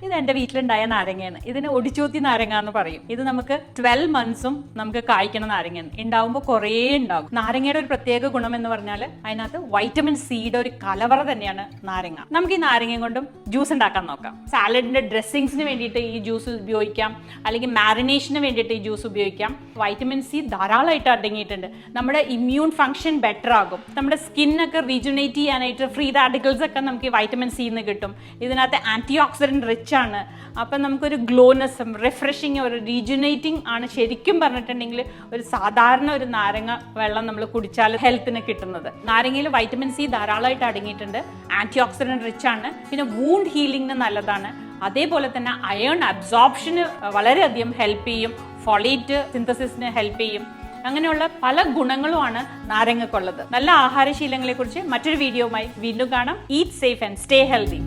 ഇത് എൻ്റെ വീട്ടിലുണ്ടായ നാരങ്ങയാണ്. ഇതിന് ഒടിച്ചോത്തി നാരങ്ങ എന്ന് പറയും. ഇത് നമുക്ക് 12 months നമുക്ക് കായ്ക്കണ നാരങ്ങയാണ്. ഉണ്ടാവുമ്പോൾ കുറേ ഉണ്ടാകും. നാരങ്ങയുടെ ഒരു പ്രത്യേക ഗുണം എന്ന് പറഞ്ഞാൽ അതിനകത്ത് വൈറ്റമിൻ സിയുടെ ഒരു കലവറ തന്നെയാണ് നാരങ്ങ. നമുക്ക് ഈ നാരങ്ങയും കൊണ്ടും ജ്യൂസ് ഉണ്ടാക്കാൻ നോക്കാം. സാലഡിന്റെ ഡ്രസ്സിങ്സിന് വേണ്ടിയിട്ട് ഈ ജ്യൂസ് ഉപയോഗിക്കാം, അല്ലെങ്കിൽ മാരിനേഷന് വേണ്ടിയിട്ട് ഈ ജ്യൂസ് ഉപയോഗിക്കാം. വൈറ്റമിൻ സി ധാരാളമായിട്ട് അടങ്ങിയിട്ടുണ്ട്. നമ്മുടെ ഇമ്മ്യൂൺ ഫംഗ്ഷൻ ബെറ്റർ ആകും. നമ്മുടെ സ്കിന്നൊക്കെ റീജുനേറ്റ് ചെയ്യാനായിട്ട് ഫ്രീ റാഡിക്കൽസ് ഒക്കെ നമുക്ക് ഈ വൈറ്റമിൻ സിന്ന് കിട്ടും. ഇതിനകത്ത് ആന്റി ഓക്സിഡന്റ് റിച്ച് ആണ്. അപ്പം നമുക്കൊരു ഗ്ലോനെസ്സും റിഫ്രഷിങ്, ഒരു റീജുനേറ്റിംഗ് ആണ് ശരിക്കും പറഞ്ഞിട്ടുണ്ടെങ്കിൽ ഒരു സാധാരണ ഒരു നാരങ്ങ വെള്ളം നമ്മൾ കുടിച്ചാൽ ഹെൽത്തിന് കിട്ടുന്നത്. നാരങ്ങയിൽ വൈറ്റമിൻ സി ധാരാളമായിട്ട് അടങ്ങിയിട്ടുണ്ട്. ആന്റി ഓക്സിഡന്റ് റിച്ച് ആണ്. പിന്നെ വൂണ്ട് ഹീലിംഗിന് നല്ലതാണ്. അതേപോലെ തന്നെ അയേൺ അബ്സോർപ്ഷന് വളരെയധികം ഹെൽപ്പ് ചെയ്യും. ഫോളേറ്റ് സിന്തസിസിന് ഹെൽപ്പ് ചെയ്യും. അങ്ങനെയുള്ള പല ഗുണങ്ങളുമാണ് നാരങ്ങക്കുള്ളത്. നല്ല ആഹാരശീലങ്ങളെ കുറിച്ച് മറ്റൊരു വീഡിയോയുമായി വീണ്ടും കാണാം. Eat safe and stay healthy.